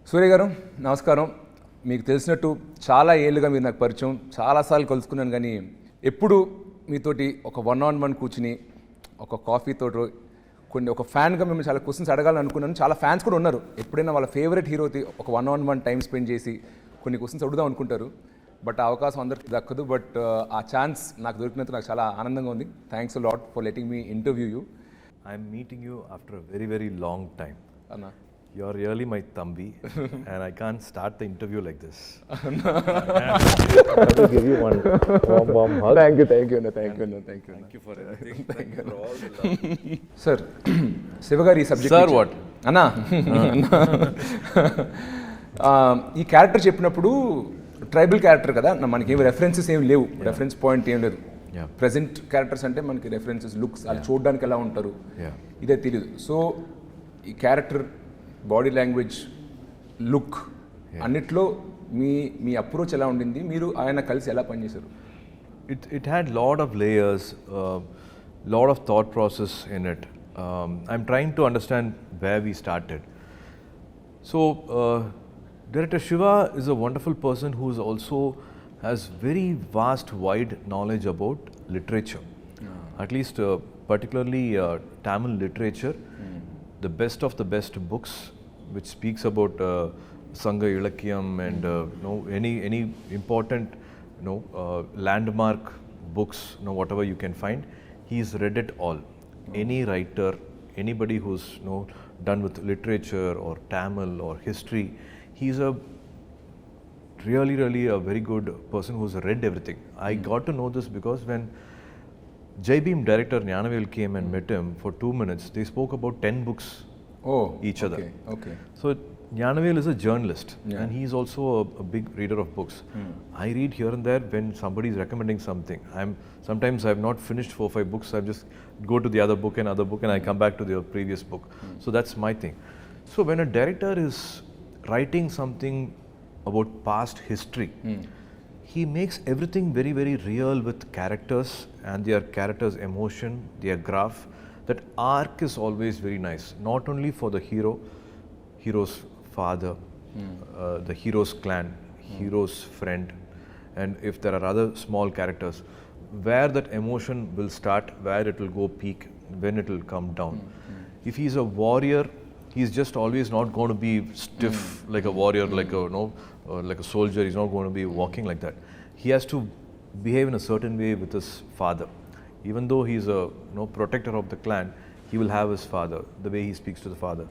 సూర్య గారు నమస్కారం. మీకు తెలిసినట్టు చాలా ఏళ్ళుగా మీరు నాకు పరిచయం, చాలాసార్లు కలుసుకున్నాను. కానీ ఎప్పుడు మీతోటి ఒక 1-on-1 కూర్చుని ఒక కాఫీతో ఒక ఫ్యాన్గా మిమ్మల్ని చాలా క్వశ్చన్స్ అడగాలని అనుకున్నాను. చాలా ఫ్యాన్స్ కూడా ఉన్నారు, ఎప్పుడైనా వాళ్ళ ఫేవరెట్ హీరోతో ఒక 1-on-1 టైం స్పెండ్ చేసి కొన్ని క్వశ్చన్స్ అడుగుదాం అనుకుంటారు. బట్ ఆ అవకాశం అందరికీ దక్కదు. బట్ ఆ ఛాన్స్ నాకు దొరికినందుకు నాకు చాలా ఆనందంగా ఉంది. Thanks a lot for letting me interview you. I'm meeting you after a very, very long time. Anna. You're really my Thambi, and I can't start the interview like this. I have to give you one warm hug. Thank you, Anna. Thank you. Thank you for everything. Thank you for all the love. Sir, Siva గారు ఈ subject. Sir, what? అన్నా, ఈ character చెప్పినప్పుడు tribal character కదా, మనకి ఏమి references ఏమి లేవు, రెఫరెన్స్ పాయింట్ ఏం లేదు. ప్రెజెంట్ క్యారెక్టర్స్ అంటే మనకి రెఫరెన్సెస్, లుక్స్, అది చూడడానికి ఎలా ఉంటారు ఇదే తెలియదు. సో ఈ క్యారెక్టర్ బాడీ లాంగ్వేజ్, లుక్ అన్నిట్లో మీ అప్రోచ్ ఎలా ఉండింది, మీరు ఆయన కలిసి ఎలా పనిచేశారు? It had lot of layers, lot of thought process in it. I'm trying to understand where we started. So Director Siva is a wonderful person who is also has very vast, wide knowledge about literature. At least particularly Tamil literature, the best of the best books which speaks about Sangha Ilakyam and any important landmark books, whatever you can find, he's read it all. Any writer, anybody who's done with literature or Tamil or history, he's a really a very good person who's read everything. I got to know this because when Jai Bhim director Gnanavel came and met him for 2 minutes, they spoke about 10 books each other. Okay. So Gnanavel is a journalist, and he's also a big reader of books. I read here and there when somebody is recommending something. Sometimes I've not finished 4-5 books, I just go to the other book and I come back to the previous book. So that's my thing. So when a director is writing something about past history, he makes everything very, very real with characters and their characters' emotion, their graph. That arc is always very nice, not only for the hero's father, the hero's clan, hero's friend, and if there are other small characters, where that emotion will start, where it will go peak, when it will come down. If he's a warrior, he's just always not going to be stiff like a warrior, like a soldier. He's not going to be walking like that. He has to behave in a certain way with his father. Even though he's a protector of the clan, he will have his father, the way he speaks to the father.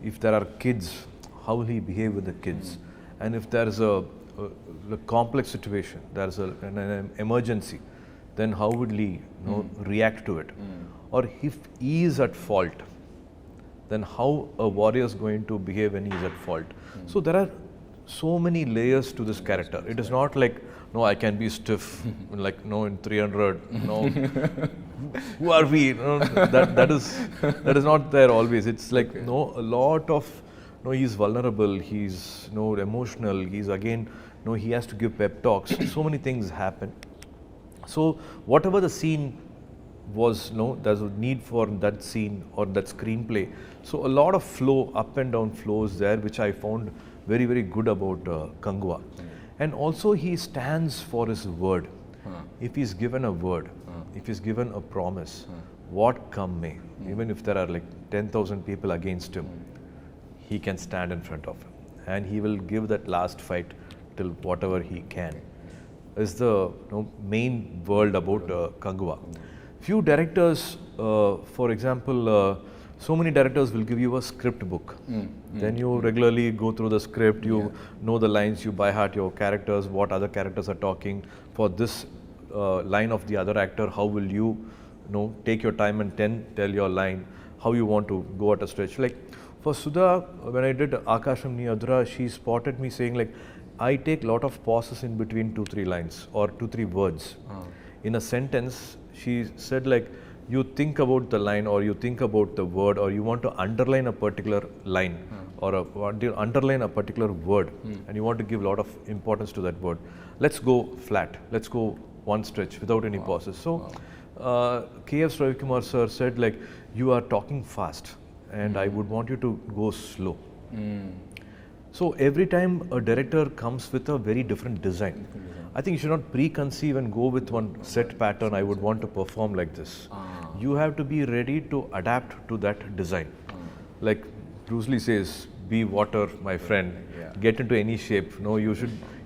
If there are kids, how will he behave with the kids? And if there is a complex situation, there is an emergency, then how would he react to it? Or if he is at fault, then how a warrior is going to behave when he is at fault. So there are so many layers to this character. It is not like, I can be stiff, like, in 300, who are we? That is not there always. It's like, a lot of, he's vulnerable, he's, emotional, he's again, he has to give pep talks. So many things happen. So whatever the scene was, there's a need for that scene or that screenplay. So a lot of flow, up and down flows there, which I found very, very good about Kanguva. And also he stands for his word. If he's given a word, if he's given a promise, what come may, even if there are like 10,000 people against him, he can stand in front of him. And he will give that last fight till whatever he can. Is the main world about Kanguva. Few directors, for example, so many directors will give you a script book. Then you regularly go through the script, you know the lines, you by heart your characters, what other characters are talking. For this line of the other actor, how will you, take your time and tell your line, how you want to go at a stretch. Like for Sudha, when I did Akasham Ni Adra, she spotted me saying like, I take lot of pauses in between 2-3 lines or 2-3 words. In a sentence, she said like, you think about the line or you think about the word or you want to underline a particular line or want to underline a particular word and you want to give a lot of importance to that word. Let's go flat. Let's go one stretch without any pauses. So K.F. Ravikumar sir said like, you are talking fast and I would want you to go slow. So every time a director comes with a very different design. I think you should not preconceive and go with one set pattern. I would want to perform like this. You have to be ready to adapt to that design. Like Bruce Lee says, be water, my friend. Get into any shape. No, you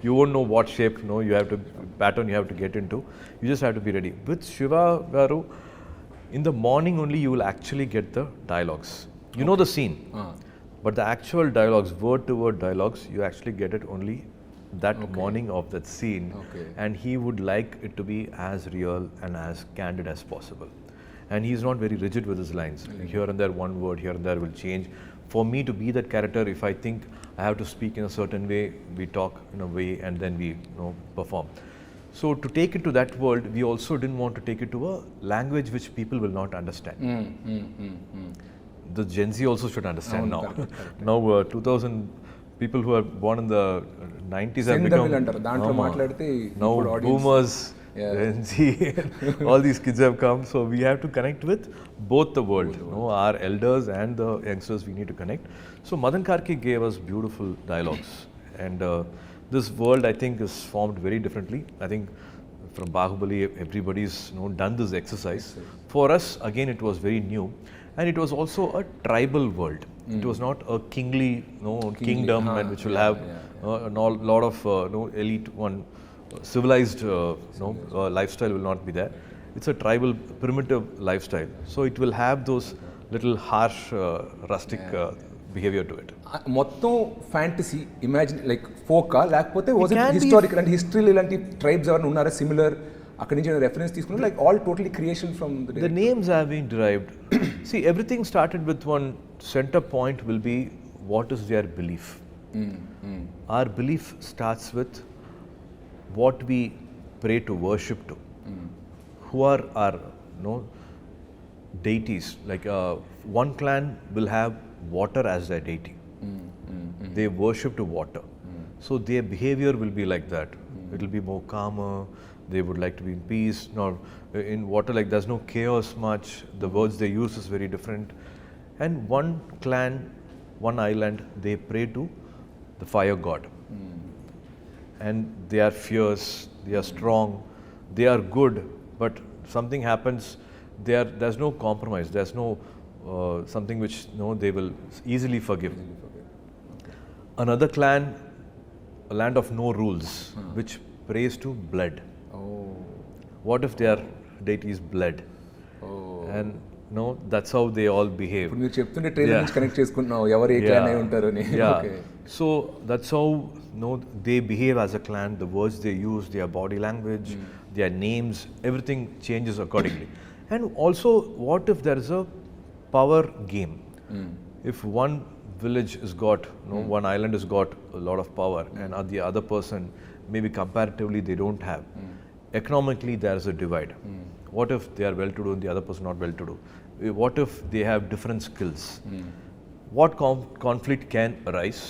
won't know what shape. No, you have to pattern. You have to get into. You just have to be ready. With Siva Garu, in the morning only you will actually get the dialogues. You know the scene. But the actual dialogues, word to word dialogues, you actually get it only that morning of that scene. And he would like it to be as real and as candid as possible. And he's not very rigid with his lines. Here and there, one word here and there will change. For me to be that character, if I think I have to speak in a certain way, we talk in a way and then we perform. So to take it to that world, we also didn't want to take it to a language which people will not understand. The Gen Z also should understand now. Correct. Now 2000 people who are born in the 90s have become now boomers, Gen Z, all these kids have come. So we have to connect with both the world. Our elders and the youngsters we need to connect. So Madan Karki gave us beautiful dialogues. And this world I think is formed very differently. I think from Bahubali everybody's done this exercise. For us again it was very new. And it was also a tribal world. It was not a kingly kingdom and which will have a lot of elite one civilized lifestyle will not be there. It's a tribal primitive lifestyle. So it will have those little harsh rustic behavior to it. మొత్తం fantasy imagine like ఫోకా లేకపోతే was it historical అంటే హిస్టరీలో ఇలాంటి tribes ఎవరైనా ఉన్నారా similar అక్కడి నుంచి reference తీసుకున్నారు like all totally creation from the names have been derived. See, everything started with one center point will be what is their belief. Our belief starts with what we pray to worship to. Who are our deities? Like one clan will have water as their deity. They worship to water. So their behavior will be like that. It will be more calmer. They would like to be in peace. Now, in water, like there's no chaos much. The words they use is very different. And one clan, one island, they pray to the fire god. And they are fierce. They are strong. They are good. But something happens. There's no compromise. There's no something which they will easily forgive. Another clan, a land of no rules, which prays to blood. What if their deity is blood? And that's how they all behave. ఇప్పుడు మీరు చెప్తుంటే trailer నుంచి connect చేసుకుంటున్నావు ఎవరు ఏ clan అయి ఉంటారు అని. So that's how they behave as a clan. The words they use, their body language, their names, everything changes accordingly. And also, what if there is a power game? If one village has got, one island has got a lot of power, and the other person maybe comparatively they don't have. Economically, there is a divide. What if they are well-to-do and the other person not well-to-do? What if they have different skills? What conflict can arise,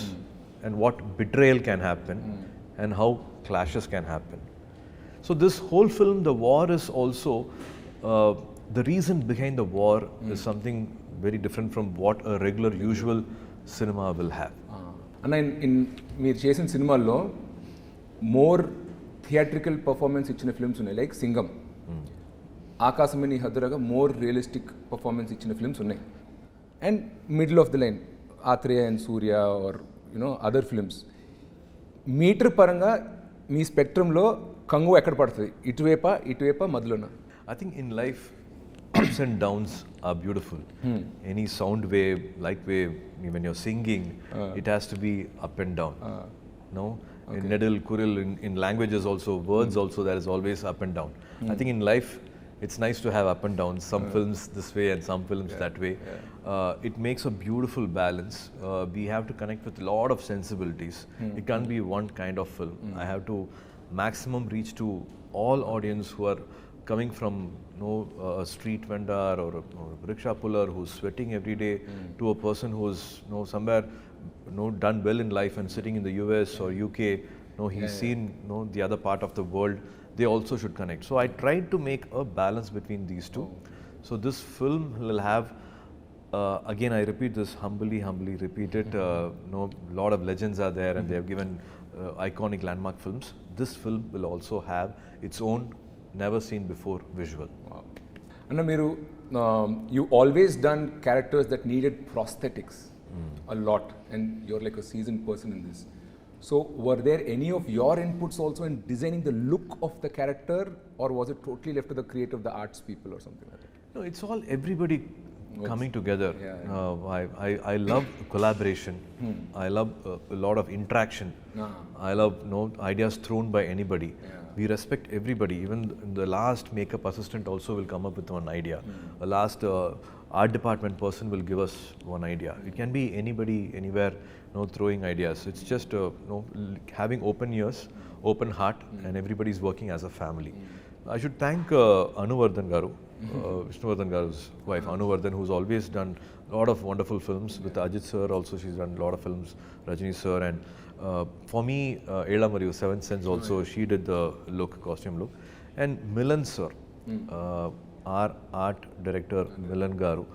and what betrayal can happen, and how clashes can happen? So this whole film, the war is also the reason behind the war is something very different from what a regular, usual cinema will have. అన్న మీరు చేసిన సినిమాల్లో more theatrical performance ఇచ్చిన films ఉన్నాయి like Singam, ఆకాశమని హద్దురగా more realistic performance ఇచ్చిన films ఉన్నాయి. And middle of the line Athreya and Suriya are other films. Meter పరంగా మీ స్పెక్ట్రంలో కంగువ ఎక్కడ పడుతుంది? ఇటువైపా మధ్యలోనా? I think in life, ups and downs are beautiful. Any sound wave, light wave, when you're singing, it has to be up and down. In Nedil, Kuril, in languages also, words also, there is always up and down. I think in life, it's nice to have up and down. Some films this way and some films that way. It makes a beautiful balance. We have to connect with a lot of sensibilities. It can't be one kind of film. I have to maximum reach to all audience who are coming from a street vendor or a rickshaw puller who's sweating every day to a person who's somewhere done well in life and sitting in the US or UK. He's seen the other part of the world. They also should connect. So I tried to make a balance between these two. So this film will have again, I repeat this humbly repeat it. Lot of legends are there, and they have given iconic landmark films. This film will also have its own never seen before visual. Wow. Anna, you always done characters that needed prosthetics a lot, and you're like a seasoned person in this. So were there any of your inputs also in designing the look of the character, or was it totally left to the creative, the arts people or something like that? No, it's all everybody coming together. I love collaboration. I love a lot of interaction. I love ideas thrown by anybody. We respect everybody. Even the last makeup assistant also will come up with one idea. A last art department person will give us one idea. It can be anybody, anywhere, throwing ideas. It's just having open ears, open heart, and everybody is working as a family. I should thank Anuvardhan Garu, Vishnuvardhan Garu's wife, Anuvardhan, who's always done a lot of wonderful films. With Ajit sir also, she's done a lot of films, Rajini sir, and for me, Ela Mariyu, Seventh Sense also, she did the costume look. And Milan sir, our art director, Milan Garu.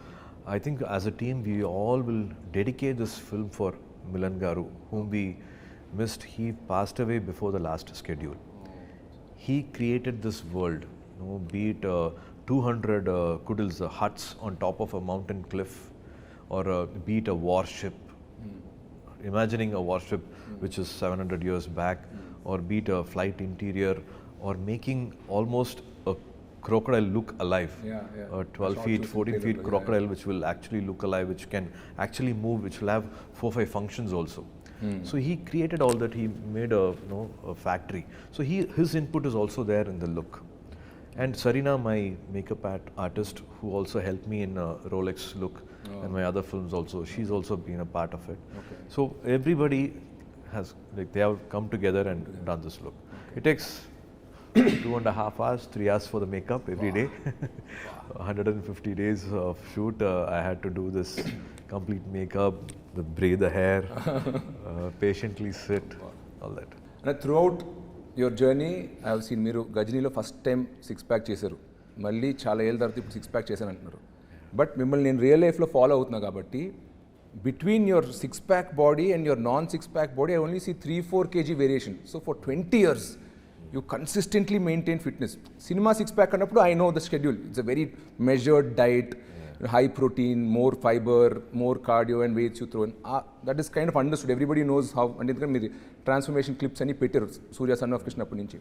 I think as a team, we all will dedicate this film for Milan Garu, whom we missed. He passed away before the last schedule. He created this world, be it 200 kudils, huts on top of a mountain cliff, or be it a warship. Imagining a warship which is 700 years back, or be it a flight interior, or making almost a crocodile look alive. A 12 feet, 14 feet crocodile which will actually look alive, which can actually move, which will have 4-5 functions also. So he created all that. He made a factory. So his input is also there in the look. And Sarina, my makeup artist, who also helped me in Rolex look and my other films also, she's also been a part of it. So everybody has, they have come together and done this look. It takes 2.5 hours, 3 hours for the makeup every day. 150 days of shoot. I had to do this complete makeup, braid the hair, patiently sit, all that. And throughout your journey, I have seen మీరు గజనీలో first time 6-pack చేశారు, మళ్ళీ చాలా ఏళ్ళ తర్వాత ఇప్పుడు 6-pack చేశాను అంటున్నారు. But మిమ్మల్ని నేను రియల్ లైఫ్లో ఫాలో అవుతున్నా కాబట్టి between your 6-pack body and your non-6-pack body, I only see 3-4 kg variation. So for 20 years, you consistently maintain fitness. Cinema 6-pack annappudu, I know the schedule. It's a very measured diet, high protein, more fiber, more cardio and weights you throw in. That is kind of understood. Everybody knows how. And ఎందుకంటే మీరు transformation clips అని పెట్టారు సూర్య son of Krishna అప్పటి నుంచి.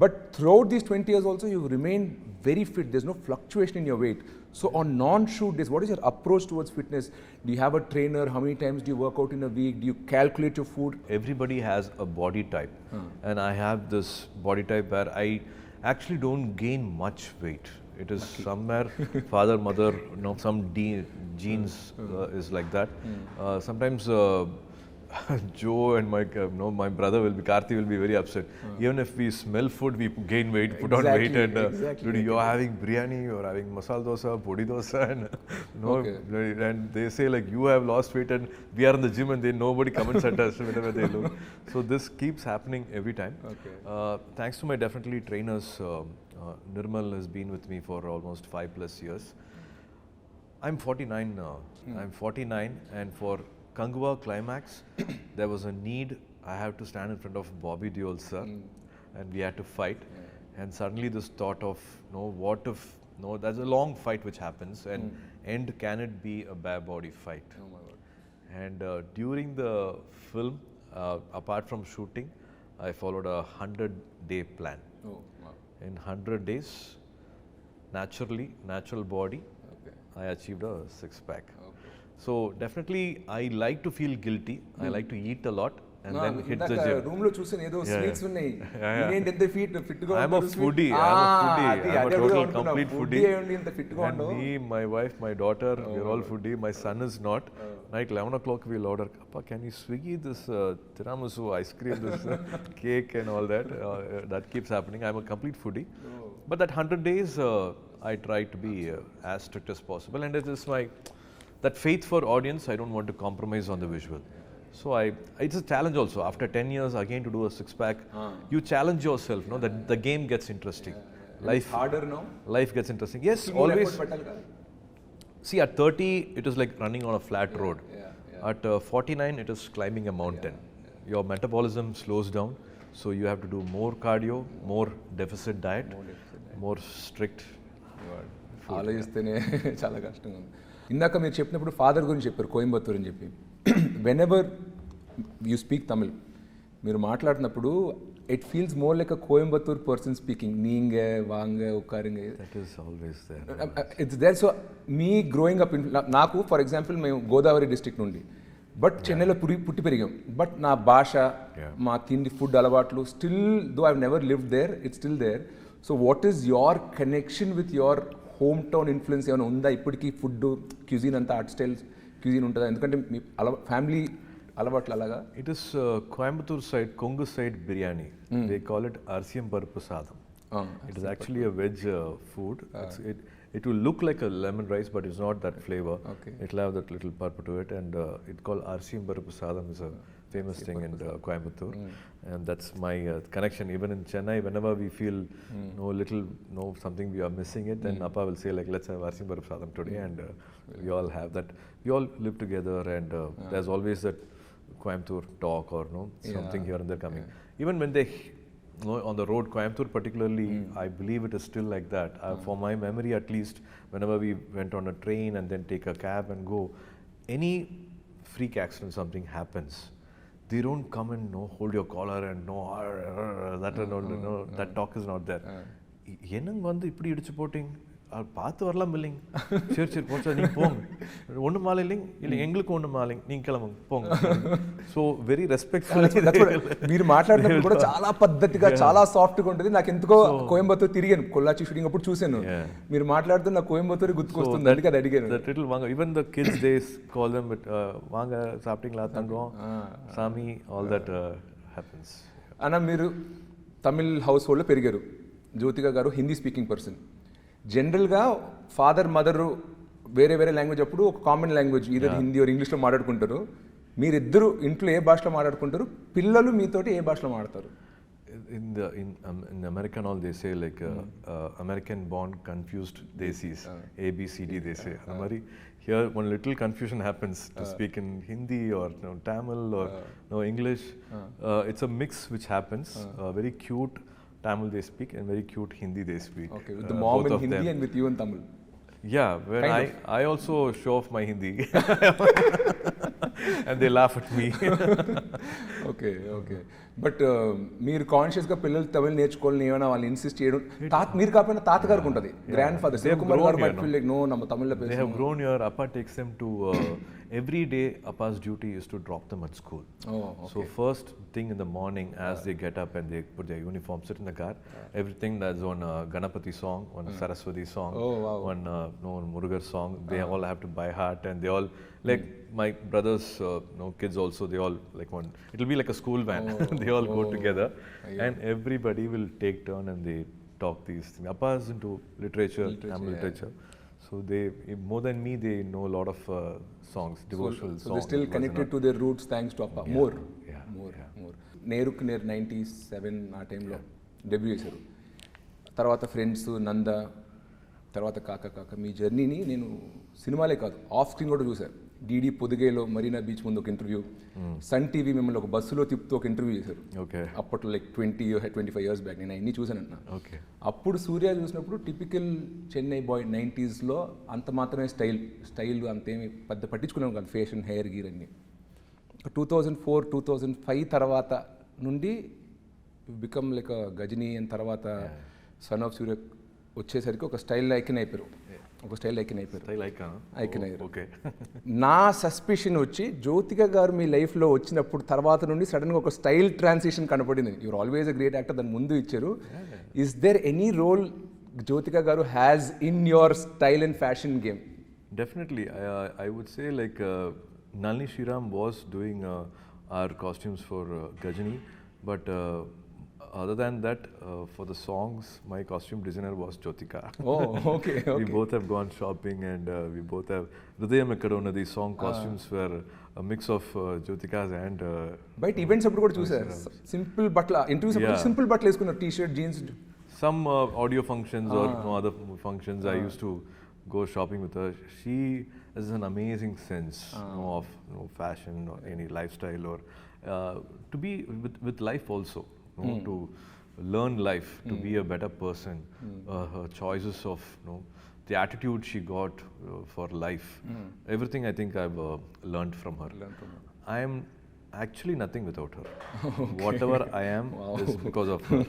But throughout these 20 years also, you remain very fit. There's no fluctuation in your weight. So on non-shoot days, what is your approach towards fitness? Do you have a trainer? How many times do you work out in a week? Do you calculate your food? Everybody has a body type. And I have this body type where I actually don't gain much weight. It is somewhere father, mother, some genes is like that. Sometimes Joe and my brother Karthi will be very upset. Even if we smell food, we gain weight, put on weight, and dude, you're having biryani, you're having masala dosa, podi dosa, and and they say like you have lost weight, and we are in the gym, and nobody comments at us whenever they look. So this keeps happening every time. Thanks to my definitely trainers. Nirmal has been with me for almost 5+ years. I'm 49 now. I'm 49, and for Kanguva climax, there was a need. I have to stand in front of Bobby Deol sir, and we had to fight. And suddenly this thought of, what if, there's a long fight which happens, and end can it be a bare body fight? Oh my God. And during the film, apart from shooting, I followed a 100-day plan. Oh, wow. In 100 days, natural body, I achieved a 6-pack. So definitely, I like to feel guilty. I like to eat a lot and then hit the gym. Room lo చూసాను ఏదో sweets ఉన్నాయి. ఏంటి ఎంత fit గా I'm a foodie. I'm a total complete foodie. ఎంత fit గా And me, my wife, my daughter, we're all foodie. My son is not. Night 11 o'clock we'll order, Appa, can you Swiggy this tiramisu ice cream, this cake and all that. That keeps happening. I'm a complete foodie. But that 100 days, I try to be as strict as possible. And it is that faith for audience, I don't want to compromise on the visual. So it's a challenge also. After 10 years, again to do a 6-pack, you challenge yourself, that the game gets interesting. Life harder now? Life gets interesting. Yes, always. See, at 30, it is like running on a flat road. At 49, it is climbing a mountain. Your metabolism slows down, so you have to do more cardio, more deficit diet, more strict. ఆలోచిస్తేనే చాలా కష్టంగా ఉంది. ఇందాక మీరు చెప్పినప్పుడు father గురించి చెప్పారు, కోయంబత్తూర్ అని చెప్పి. Whenever you speak Tamil, మీరు మాట్లాడినప్పుడు it feels more like a Coimbatore person speaking. నీంగే వాంగే ఉక్కారింగే, That is always there. It's there. So మీ గ్రోయింగ్ అప్ నాకు ఫర్ ఎగ్జాంపుల్ మేము గోదావరి డిస్ట్రిక్ట్ నుండి, బట్ చెన్నైలో పుట్టి పెరిగాం. బట్ నా భాష, మా తిండి, ఫుడ్ అలవాట్లు still though I've never lived there, it's still there. So what is your connection with your home town influence ఏమైనా ఉందా ఇప్పటికీ? ఫుడ్ క్యూజిన్ అంతా ఆర్ట్ స్టైల్ క్యూజిన్ ఉంటుందా? ఎందుకంటే మీ ఫ్యామిలీ అలవాట్లు అలాగా. It is Coimbatore side, Kongu side biryani. They call it Arsiyam Paruppu Sadam. It is actually a veg food. It will look like a lemon rice, but it's not that flavor. It will have that little purple to it, and it's called Arsiyam Paruppu Sadam. Is a famous thing in Coimbatore, and that's my connection. Even in Chennai, whenever we feel something we are missing it, then Appa will say like, let's have Arsiyam Paruppu Sadam today, and we all have that. We all live together, and there's always that Coimbatore talk or something here and there coming. Even when they on the road, Coimbatore particularly, I believe it is still like that. For my memory at least, whenever we went on a train and then take a cab and go, any freak accident, something happens, they don't come and hold your collar and that talk is not there. என்னங்க வந்து இப்படி இடிச்சு போட்டிங்க, பார்த்து வரலாம் இல்லைங்க, சரி சரி போச்சா நீங்கள் போங்க, ஒன்றும் மாலை இல்லைங்க, இல்லை எங்களுக்கு ஒன்றும் மாலைங்க, நீங்கள் கிளம்புங்க పోంగ. So very respectful. మీరు మాట్లాడినప్పుడు కూడా చాలా పద్ధతిగా, చాలా సాఫ్ట్గా ఉంటుంది. నాకు ఎందుకో కోయంబత్తూర్ తిరిగాను, కొల్లాచి షూటింగ్ అప్పుడు చూశాను. మీరు మాట్లాడుతూ నాకు కోయంబత్తూర్ గుర్తుకొస్తుంది, అందుకే అది అడిగాను. దట్ లిటిల్ వాంగ, even the kids they call them వాంగ సాఫ్టింగ్లా తంగం సామి, ఆల్ దట్ హ్యాపెన్స్. అన్న, మీరు తమిళ్ హౌస్ హోల్డ్లో పెరిగారు. జ్యోతిక గారు హిందీ స్పీకింగ్ పర్సన్. జనరల్గా ఫాదర్ మదర్ వేరే వేరే లాంగ్వేజ్ అప్పుడు ఒక కామన్ లాంగ్వేజ్ ఇదే హిందీ ఆర్ ఇంగ్లీష్లో మాట్లాడుకుంటారు. మీరిద్దరు ఇంట్లో ఏ భాషలో మాట్లాడుకుంటారు? పిల్లలు మీతోటి ఏ భాషలో మాట్లాడతారు? In America and all, they say like American born confused desis, ABCD they say. Here one little confusion happens to speak in Hindi or Tamil or English. It's a mix which happens. Very cute Tamil they speak and very cute Hindi they speak. Okay, with the mom in Hindi and with you in Tamil. Yeah, when I also show off my Hindi and they laugh at me. Okay okay. But మీరు కాన్షియస్గా పిల్లలు తమిళ్ నేర్చుకోవాలని ఏమైనా వాళ్ళు insist చేయడం, మీరు కాకపోయినా తాతగారికి ఉంటుంది, గ్రాండ్ ఫాదర్ శివకుమార్ గారు might feel like, no, நம்ம தமிழ்ல பேசணும். They have grown here. Appa takes them to every day. Appa's duty is to drop them at school. So first thing in the morning, as they get up and they put their uniform, sit in the car, everything that's on Ganapati song, on Saraswati song, on Murugar song, they all have to by heart, and they all like my brothers kids also, they all like one, it'll be like a school van. They all go together and everybody will take turn and they talk these things. Appa is into literature, Tamil literature. So they, more than me, they know a lot of songs, devotional songs. So they're still connected to their roots thanks to Appa. More. నేరుకు నేరు 97 ఆ టైంలో debut చేశారు. తర్వాత friends, నంద, తర్వాత కాక కాక, మీ జర్నీని నేను సినిమాలే కాదు ఆఫ్ స్క్రీన్ కూడా చూశాను. డీడీ పొదిగేలో మరీనా బీచ్ ముందు ఒక ఇంటర్వ్యూ, సన్ టీవీ మిమ్మల్ని ఒక బస్సులో తిప్పుతూ ఒక ఇంటర్వ్యూ చేశారు. అప్పట్లో లైక్ 25 years బ్యాక్. నేను అన్నీ చూశానన్న. అప్పుడు సూర్య చూసినప్పుడు టిపికల్ చెన్నై బాయ్ 90sలో అంత మాత్రమే స్టైల్ అంతేమి పెద్ద పట్టించుకున్నాం కాదు, ఫ్యాషన్, హెయిర్ గీర్ అన్నీ. 2004-2005 తర్వాత నుండి బికమ్ లైక్ గజనీ అండ్ తర్వాత సన్ ఆఫ్ సూర్య వచ్చేసరికి ఒక స్టైల్ ఐకన్ అయిపోయారు. నా సస్పిషన్ వచ్చి జ్యోతిక గారు మీ లైఫ్లో వచ్చినప్పుడు తర్వాత నుండి సడన్గా ఒక స్టైల్ ట్రాన్సిషన్ కనపడింది. You're always a great actor, దాని ముందు ఇచ్చారు. Is there any role Jyothika garu has in your style and fashion game? Definitely. I would say like Nalini Sriram was doing our costumes for Gajani, but other than that, for the songs, my costume designer was Jyotika. Oh, okay. We both have gone shopping and we both have Hridayam Ekkadona. These song costumes were a mix of Jyotika's and బయట events అప్పుడు కూడా చూసారు, simple బట్టల interviews అప్పుడు simple బట్టలు వేసుకున్నారు, T shirt, jeans. Some audio functions or no other functions, I used to go shopping with her. She has an amazing sense of fashion or any lifestyle or to be with life also, to learn life, to be a better person. Her choices of the attitude she got for life, everything I think I've learned from her. I am actually nothing without her. Whatever I am is because of her.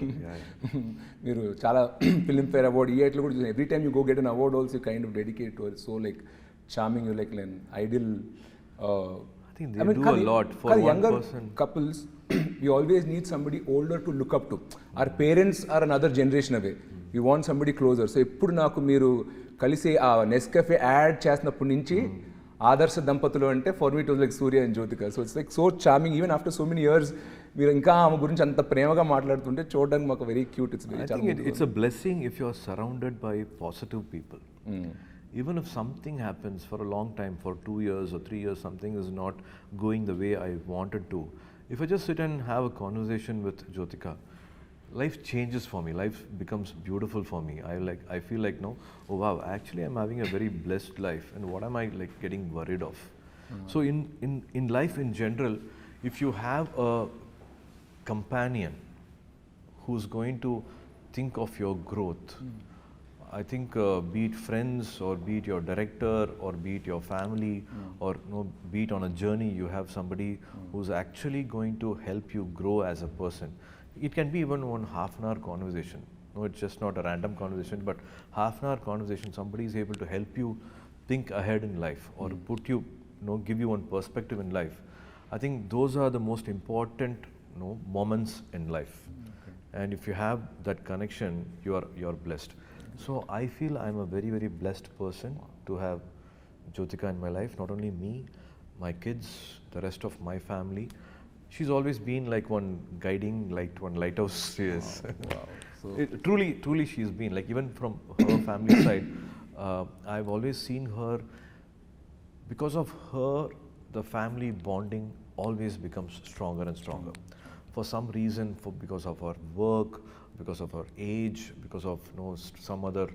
మీరు చాలా Filmfare award ఇయర్లో కూడా చూసాను. Every time you go get an award also kind of dedicate to so like charming you like an ideal. I think they do a lot for one younger person. Couples, we always need somebody older to look up to. Our parents are another generation away. We want somebody closer. So ఎప్పుడు నాకు మీరు కలిసి ఆ Nescafe add చేసినప్పటి నుంచి ఆదర్శ దంపతులు అంటే for me it was like Surya and Jyothika. So it's like so charming even after so many years మీరు ఇంకా ఆమె గురించి అంత ప్రేమగా మాట్లాడుతుంటే చూడడానికి మాకు very cute. It's I think it's a blessing if you are surrounded by positive people. Even if something happens for a long time, for 2 years or 3 years, something is not going the way I wanted to. If I just sit and have a conversation with Jyotika, life changes for me. Life becomes beautiful for me. I feel like no, oh wow, actually I'm having a very blessed life, and what am I like getting worried of? So in life in general, if you have a companion who's going to think of your growth, I think be it friends or be it your director or be it your family or be it on a journey, you have somebody who's actually going to help you grow as a person. It can be even one half an hour conversation. No, it's just not a random conversation, but half an hour conversation, somebody is able to help you think ahead in life or put you, give you one perspective in life. I think those are the most important moments in life. And if you have that connection, you're blessed. So I feel I'm a very, very blessed person to have Jyotika in my life. Not only me, my kids, the rest of my family. She's always been like one guiding light, one lighthouse. Yes. Wow. So Truly she's been like, even from her family side, I've always seen her. Because of her, the family bonding always becomes stronger and stronger. For some reason, because of her work, because of her age, because of some other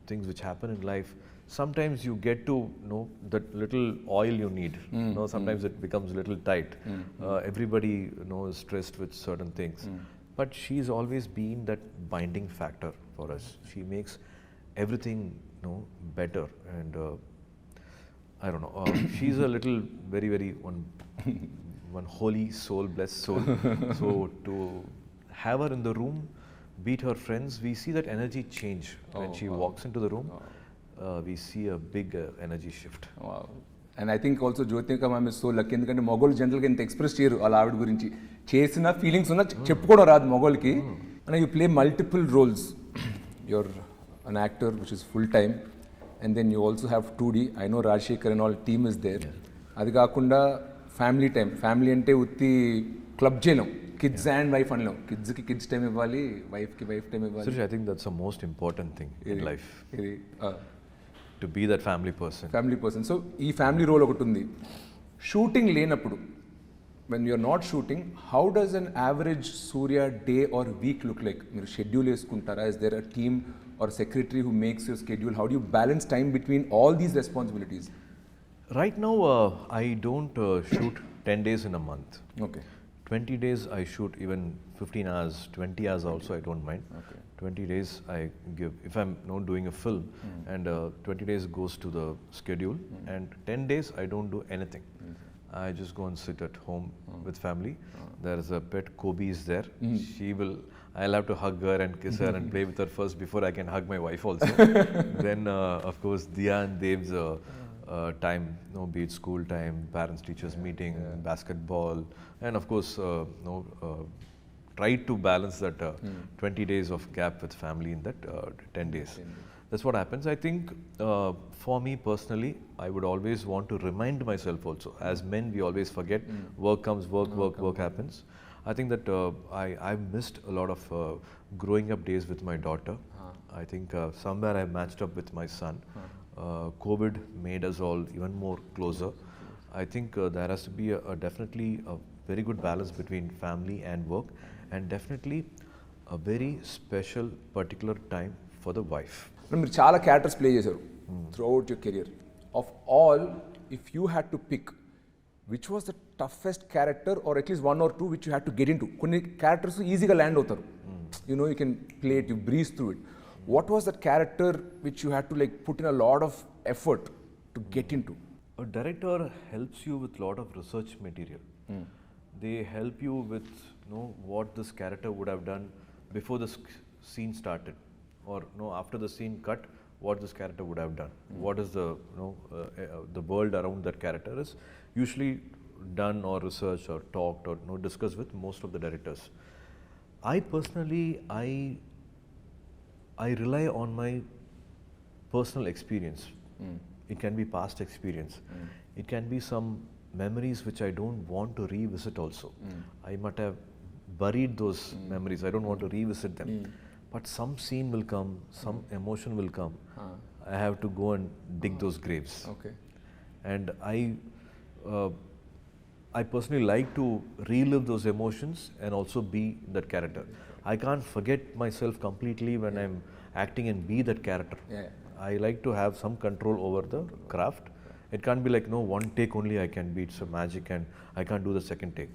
things which happen in life, sometimes you get to that little oil you need. Sometimes it becomes a little tight. Everybody is stressed with certain things, but she's always been that binding factor for us. She makes everything better, and I don't know. She's a little very, very one holy soul, blessed soul. So to have her in the room, beat her friends, we see that energy change when she walks into the room. We see a big energy shift. Wow. And I think also Jyotika ma'am is so lucky ఎందుకంటే మొగోళ్ళు జనరల్గా ఇంత express చేయరు వాళ్ళ ఆవిడ గురించి. చేసిన feelings ఉన్నా చెప్పుకోవడం రాదు మొగోళ్ళకి. And you play multiple roles. You're an actor which is full time, and then you also have 2D. I know Rajasekhar and all team is there. అది కాకుండా ఫ్యామిలీ టైం. ఫ్యామిలీ అంటే ఉత్తి క్లబ్ చేయలేం, కిడ్స్ అండ్ వైఫ్ అనలేం. కిడ్స్కి kids time ఇవ్వాలి, వైఫ్కి wife time ఇవ్వాలి. Suriya, I think that's the most important thing in life. To be that family person. So ఈ ఫ్యామిలీ రోల్ ఒకటి ఉంది. షూటింగ్ లేనప్పుడు, when you're not shooting, how does an average Surya day or week look like? మీరు schedule వేసుకుంటారా? Is there a team or secretary who makes your schedule? How do you balance time between all these responsibilities? Right now, I don't shoot 10 days in a month. Okay. 20 days I shoot, even 15 hours, 20 hours also I don't mind. Okay. 20 days I give, if I'm doing a film, and 20 days goes to the schedule, and 10 days I don't do anything. I just go and sit at home with family. There is a pet, Kobe is there. I'll have to hug her and kiss her and play with her first before I can hug my wife also. Then of course Diya and Dev's time, be it school time, parents teachers meeting, basketball, and of course try to balance that 20 days of gap with family in that 10 days. That's what happens. I think for me personally, I would always want to remind myself also. As men, we always forget. Work comes, work happens. I think that I've missed a lot of growing up days with my daughter. I think somewhere I matched up with my son. COVID made us all even more closer. I think there has to be definitely a very good balance between family and work, and definitely a very special particular time for the wife. మీరు చాలా characters play చేశారు throughout your career. Of all, if you had to pick which was the toughest character or at least 1 or 2 which you had to get into? కొన్ని characters ఈజీగా land అవుతారు, you can play it, you breeze through it. What was that character which you had to put in a lot of effort to get into? A director helps you with lot of research material. They help you with what this character would have done before the scene started, or after the scene cut, what this character would have done. What is the world around that character is usually done or researched or talked or discussed with most of the directors. I personally, I rely on my personal experience. It can be past experience. It can be some memories which I don't want to revisit also. I might have buried those memories. I don't want to revisit them. But some scene will come, some emotion will come. I have to go and dig those graves. Okay. And I personally like to relive those emotions and also be that character. I can't forget myself completely when I'm acting and be that character. Yeah. I like to have some control over the craft. It can't be like one take only I can be. It's a magic and I can't do the second take.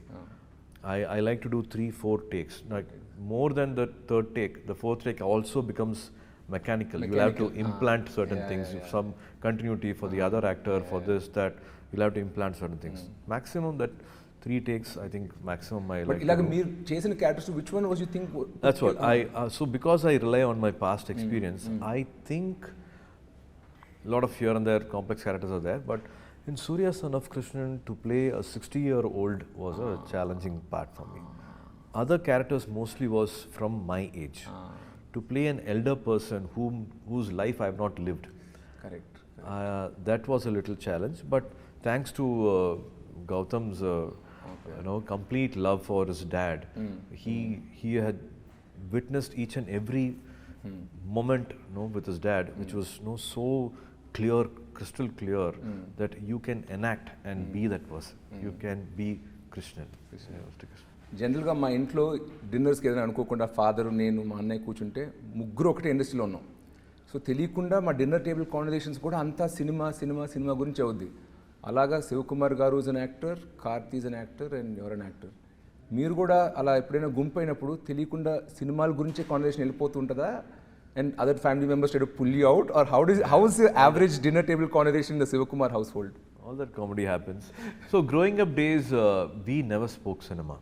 I like to do 3-4 takes. Like more than the third take, the fourth take also becomes mechanical. You will have to implant certain things, some continuity for the other actor, for this, that. You'll have to implant certain things. Maximum that 3 takes, I think maximum I like. But మీరు చేసిన characters which one was you think? That's what so because I rely on my past experience, I think a lot of here and there complex characters are there, but in Suriya Son of Krishnan, to play a 60-year-old was a challenging part for me. Other characters mostly was from my age. To play an elder person whose life I have not lived. Correct. That was a little challenge, but thanks to Gautam's complete love for his dad, he had witnessed each and every moment with his dad, which was so clear, crystal clear, that you can enact and be that person. You can be Krishnan. జనరల్గా మా ఇంట్లో డిన్నర్స్కి ఏదైనా అనుకోకుండా father, నేను, మా అన్నయ్య కూర్చుంటే ముగ్గురు ఒకటే ఇండస్ట్రీలో ఉన్నాం. సో తెలియకుండా మా డిన్నర్ టేబుల్ కాన్వర్జేషన్స్ కూడా అంతా సినిమా సినిమా సినిమా గురించి అవుద్ది. అలాగా శివకుమార్ గారు is an actor, Karthi is an actor and your an actor. మీరు కూడా అలా ఎప్పుడైనా గుంపు అయినప్పుడు తెలియకుండా సినిమాల గురించే కాన్వర్జేషన్ వెళ్ళిపోతూ ఉంటుందా? And other family members try to pull you out, or how is the average dinner table conversation in the Sivakumar household? All that comedy happens. So growing up days, we never spoke cinema.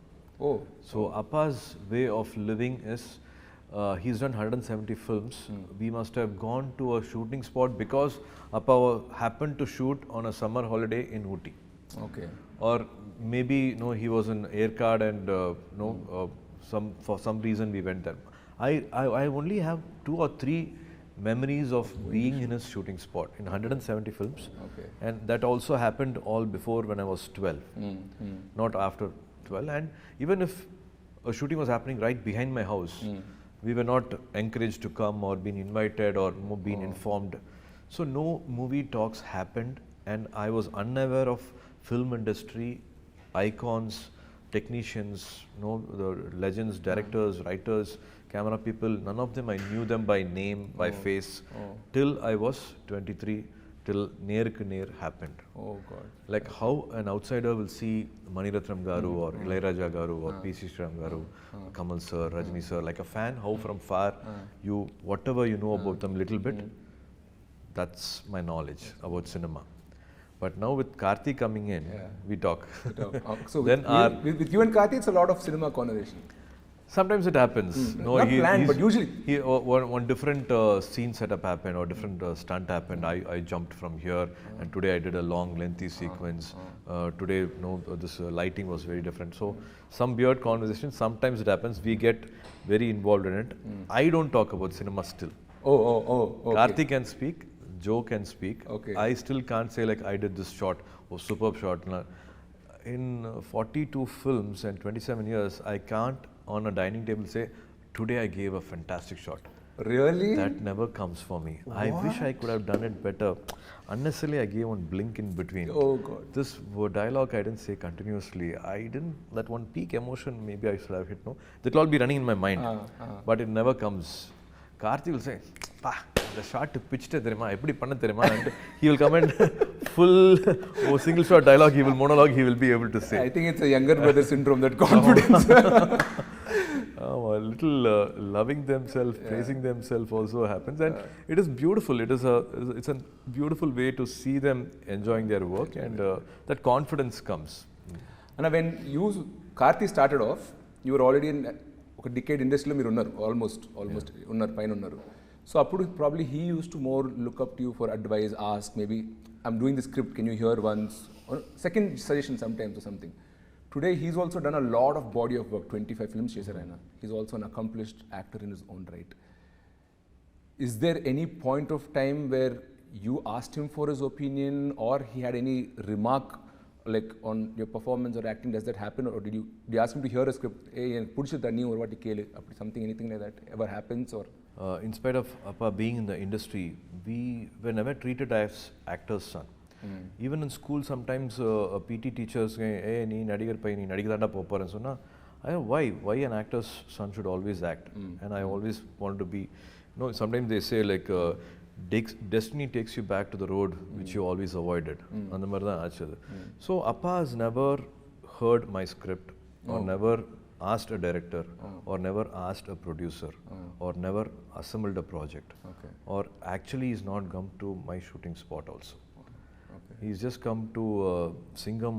Oh. So Appa's way of living is, he's done 170 films. We must have gone to a shooting spot because Appa happened to shoot on a summer holiday in Ooty. Okay. Or maybe he was in air card and for some reason we went there. I only have 2 or 3 memories of being in his shooting spot in 170 films. Okay. And that also happened all before when I was 12, not after 12. And even if a shooting was happening right behind my house, we were not encouraged to come or been invited or been informed. So no movie talks happened, and I was unaware of film industry, icons, technicians, the legends, directors, writers, camera people. None of them I knew them by name, by face, till I was 23, till Neer happened. Oh God. Like how an outsider will see Maniratnam Garu or Ilayaraja Garu or P.C. Sriram Garu, Kamal sir, Rajni sir, like a fan, how from far you, whatever you know about them little bit, that's my knowledge about cinema. But now with Karthi coming in, we talk. So with you and Karthi, it's a lot of cinema conversation. Sometimes it happens. Not planned, but usually. One different scene setup happened or different stunt happened. I jumped from here, and today I did a long, lengthy sequence. Today, this lighting was very different. So some weird conversation. Sometimes it happens. We get very involved in it. I don't talk about cinema still. Oh. Okay. Karthi can speak. Joe can speak. Okay. I still can't say like I did this shot or superb shot. In 42 films and 27 years, I can't on a dining table say, today I gave a fantastic shot. Really? That never comes for me. What? I wish I could have done it better. Unnecessarily, I gave one blink in between. Oh God. This dialogue I didn't say continuously. I didn't, that one peak emotion maybe I should have hit, That will all be running in my mind. But it never comes. Karthi will say, the shot pitched therima eppadi panna therima, and he will come and full single shot dialogue, he will monologue, he will be able to say. I think it's a younger brother syndrome, that confidence. A little loving themselves, praising themselves also happens, and it is beautiful. It's a beautiful way to see them enjoying their work, and that confidence comes. And when you, Karthi, started off, you were already in ఒక decade ఇండస్ట్రీలో మీరు ఉన్నారు, almost ఉన్నారు, పైన ఉన్నారు. So అప్పుడు probably he use to more look up to you for advice, ask maybe I'm doing the script, can you hear once, second suggestion sometimes or something. Today he's also done a lot of body of work, 25 films చేశారు ఆయన. He's also an accomplished actor in his own right. Is there any point of time where you asked him for his opinion, or he had any remark like on your performance or acting? Does that happen, or did you ask him to hear a script, hey pudichu danni or what kele, something, anything like that ever happens? Or in spite of Appa being in the industry, we were never treated as actors' son. Even in school, sometimes PT teachers hey nee nadigar pai nee nadigidanda popparan sonna, why an actor's son should always act. And I always wanted to be, sometimes they say like destiny takes you back to the road which you always avoided. And so Appa has never heard my script, or never asked a director, or never asked a producer, or never assembled a project, or actually he's not come to my shooting spot also. He's just come to Singham,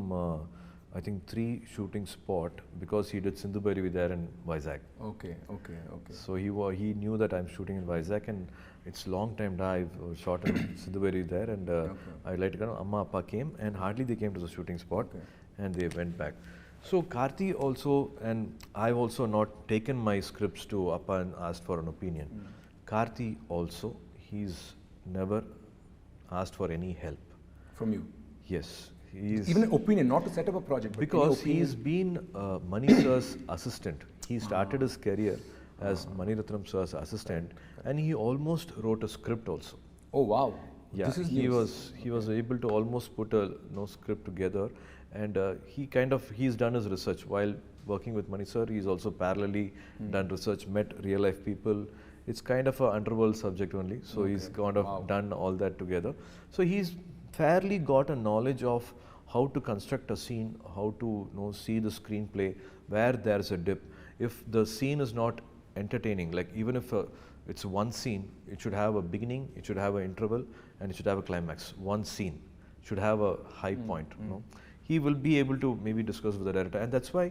I think 3 shooting spot, because he did Sindhu Bhairavi there in Vizag. Okay. So he knew that I'm shooting in Vizag, and it's long time I've shot in Sindhu Bhairavi there, and I like to go. Amma Appa came, and hardly they came to the shooting spot, and they went back. So Karthi also, and I've also not taken my scripts to Appa and asked for an opinion. Karthi also, he's never asked for any help from you? Yes. He's even an opinion, not to set up a project, because he's been Mani sir's assistant. He started his career as Mani Ratnam sir's assistant, and he almost wrote a script also. Oh wow! Yeah, this is he was able to almost put a script together, and he's done his research while working with Mani sir. He's also parallelly done research, met real life people. It's kind of a underworld subject only, so he's kind of done all that together. So he's fairly got a knowledge of how to construct a scene, how to see the screenplay, where there's a dip. If the scene is not entertaining, like even if it's one scene, it should have a beginning, it should have an interval, and it should have a climax. One scene should have a high point. He will be able to maybe discuss with the director, and that's why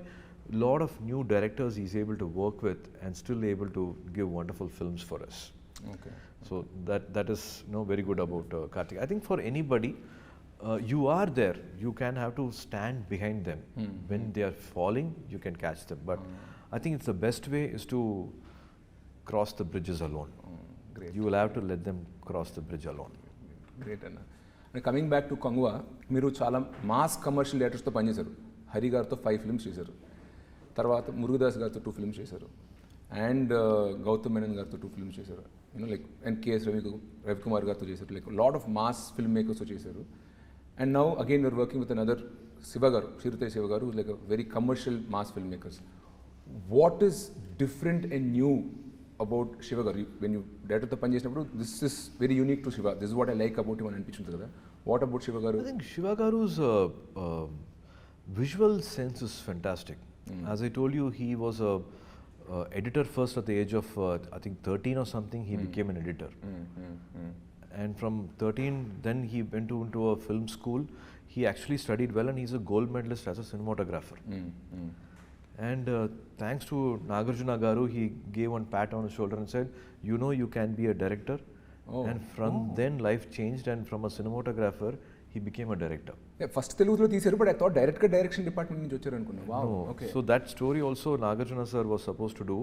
a lot of new directors he's able to work with and still able to give wonderful films for us. Okay. So that is very good about Karthik. I think for anybody, you are there, you can have to stand behind them. When they are falling, you can catch them. But I think it's the best way is to cross the bridges alone. Great. You will have to let them cross the bridge alone. Great Anna. And coming back to Kanguva, మీరు చాలా mass commercial డైరెక్టర్స్తో పనిచేశారు. హరి గారితో 5 films చేశారు, తర్వాత మురుగదాస్ గారితో 2 films చేశారు, and Gautam Menon గారితో 2 films చేశారు, లైక్ అండ్ కేఎస్ రవికుమార్ గారితో చేశారు, like lot of mass film మేకర్స్తో చేశారు. And now again you're working with another Siva garu, Suriya Siva garu, who's like a very commercial mass filmmakers. What is different and new about Siva garu? When you directed the Panjeshnapudu, this is very unique to Siva. This is what I like about him and Anpichuntu kada. What about Siva garu? I think Siva garu's visual sense is fantastic. As I told you, he was a editor first at the age of I think 13 or something. He became an editor, and from 13 then he went into a film school. He actually studied well, and he's a gold medalist as a cinematographer. And thanks to Nagarjuna garu, he gave one pat on his shoulder and said, you can be a director. And from then life changed, and from a cinematographer he became a director. Yeah, first Telugu teesaru, but I thought direction department nunchi vacharu anukunna. Wow. No. Okay. So that story also Nagarjuna sir was supposed to do,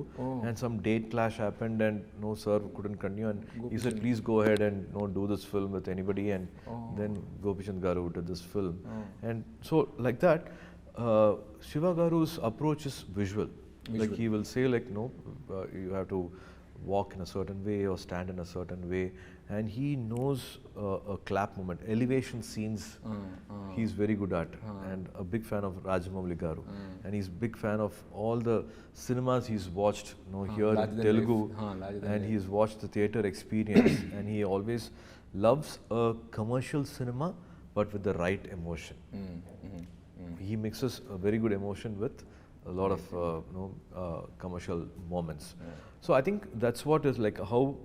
and some date clash happened, and no sir couldn't continue, and he said please go ahead and do this film with anybody, and then Gopishant garu did this film. And so like that, Siva garu's approach is visual. Like he will say like you have to walk in a certain way or stand in a certain way, and he knows a clap moment, elevation scenes. He's very good at, and a big fan of Rajamouli Garu, and he's big fan of all the cinemas he's watched, here in Telugu, and he's watched the theatre experience, and he always loves a commercial cinema, but with the right emotion. He mixes a very good emotion with a lot of commercial moments. So I think that's what is like how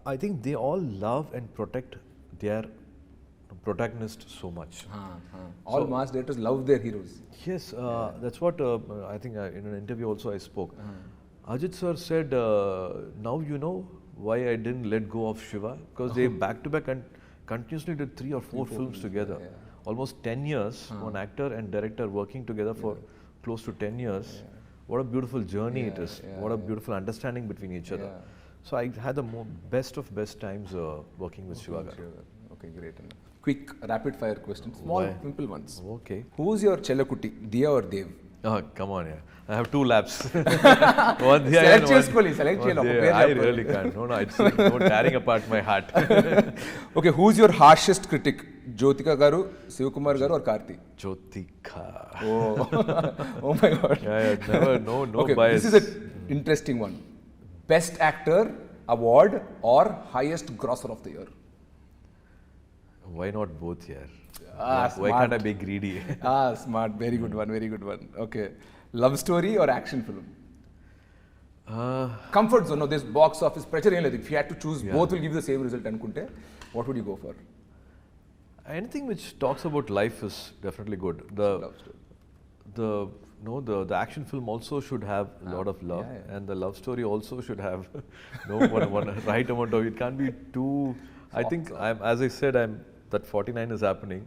I think they all love and protect their protagonist so much. All mass directors love their heroes. Yes, that's what I think in an interview also I spoke. Ajit sir said, now you know why I didn't let go of Siva, because they back to back and continuously did 3 or 4 films together. Almost 10 years, one actor and director working together for close to 10 years. What a beautiful journey it is. What a beautiful understanding between each other. So I had the best of best times working with Siva. Okay, great. Quick rapid fire questions, small simple ones. Okay. Who's your Chellakutti, Diya or Dev? Oh, come on, I have 2 laps. One Diya and one Dev. I really can't. No, it's like tearing apart my heart. Okay, who's your harshest critic? Jyotika Garu, Sivakumar Garu or Karthi? Jyotika. Oh my God. Never, no okay, bias. This is an interesting one. Best Actor Award or highest grosser of the year? Why not both here? Why can't I be greedy? Smart. Very good one. Very good one. Okay. Love story or action film? Comfort zone. No, this box office pressure. If you had to choose, both will give you the same result. What would you go for? Anything which talks about life is definitely good. The action film also should have a lot of love, and the love story also should have one right amount of. It can't be too. I think as I said, that 49 is happening.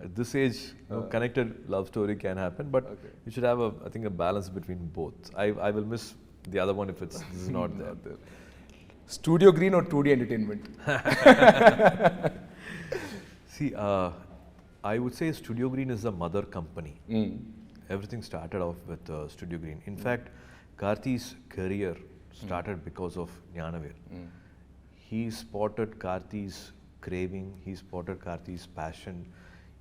At this age, connected love story can happen, but you should have I think a balance between both. I will miss the other one if this is not there. Studio Green or 2D Entertainment? See, I would say Studio Green is the mother company. Everything started off with Studio Green. In fact, Karthi's career started because of Jnanaveer. He spotted Karthi's craving, he spotted Karthi's passion.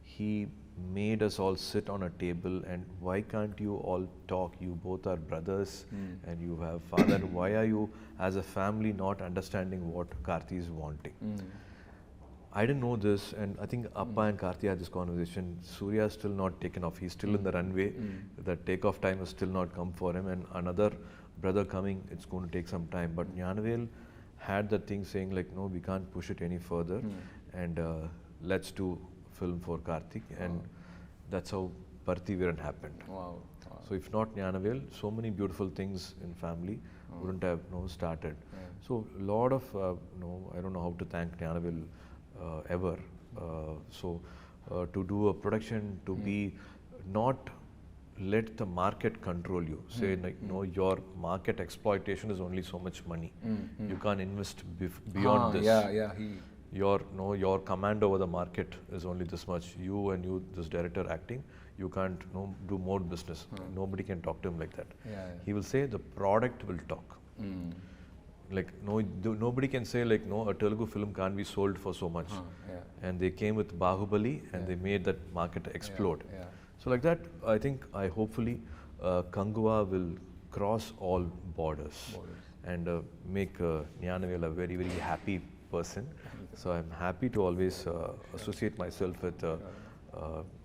He made us all sit on a table and why can't you all talk? You both are brothers and you have father. Why are you as a family not understanding what Karthi is wanting? I didn't know this, and I think Appa and Karthi had this conversation. Suriya is still not taken off. He's still in the runway. The takeoff time has still not come for him, and another brother coming, it's going to take some time. But Jnanavel had that thing saying like, no, we can't push it any further, and let's do film for Karthik, and that's how Parthiviran happened. Wow. So if not Jnanavel, so many beautiful things in family wouldn't have started. So a lot of I don't know how to thank Jnanavel ever. To do a production, to be not let the market control you. Say like your market exploitation is only so much money. You can't invest beyond this. Your command over the market is only this much. You, this director acting, you can't do more business. Nobody can talk to him like that. He will say the product will talk. Like nobody can say like a Telugu film can't be sold for so much. And they came with Bahubali and they made that market explode. So like that, I hopefully Kanguva will cross all borders and make Jnanavel a very, very happy person. So I'm happy to always associate myself with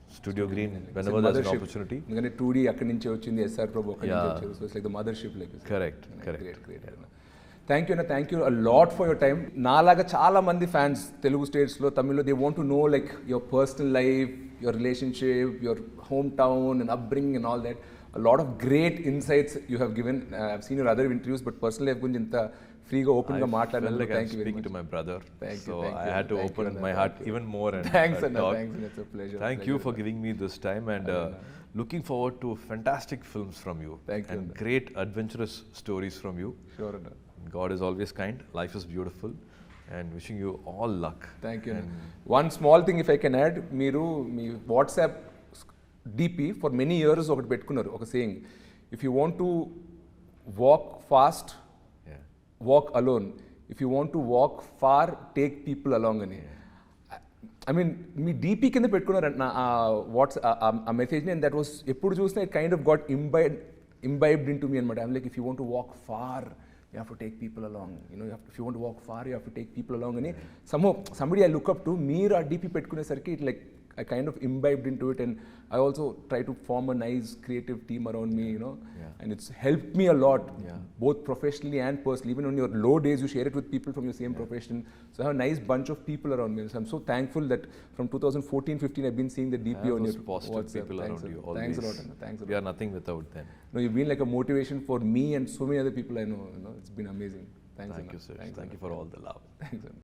Studio Green whenever there's an opportunity. 2D akkadi nunchi vachindi, SR Prabhu akkadi nunchi vachindi. So it's like the mothership, like you said. Correct. Great. Thank you, Anna. Thank you a lot for your time. Naalaga chaala mandi fans Telugu states lo Tamil lo, they want to know like your personal life, your relationship, your hometown and upbringing and all that. A lot of great insights you have given. I've seen your other interviews, but personally I've gunji inta free ga open ga maatladanu. Like thank you very much. To my brother. Thank you. I had to open my heart even more and thanks, Anna. talk. Thanks, Anna. It's a pleasure. Thank you for giving me this time and looking forward to fantastic films from you. Thank you, and Anna. Great adventurous stories from you. Sure, Anna. God is always kind, life is beautiful, and wishing you all luck. Thank you. One small thing if I can add, మీరు మీ WhatsApp DP for many years ఒకటి పెట్టుకున్నారు, ఒక saying, if you want to walk fast, walk alone. If you want to walk far, take people along అని. I mean, me DP కింద పెట్టుకున్నారంట watts ఆ మెసేజ్ని, and that was ఎప్పుడు చూసినా it kind of got imbibed into me అనమాట. I'm like, if you want to walk far, you have to take people along. You know, if you want to walk far, you have to take people along అని. Somehow, somebody I look up to, మీరు ఆ DP పెట్టుకునేసరికి it like I kind of imbibed into it, and I also try to form a nice creative team around me, you know, and it's helped me a lot, both professionally and personally. Even on your low days, you share it with people from your same profession. So I have a nice bunch of people around me. So I'm so thankful that from 2014-15, I've been seeing the DP on your positive WhatsApp. people Thanks, around you. Thanks a Always. lot, Anna. Thanks a lot. We are nothing without them. No, you've been like a motivation for me and so many other people I know. You know, it's been amazing. Thanks, Thank Anna. you, sir. Thanks, Thank you for all the love. Thanks, Anna.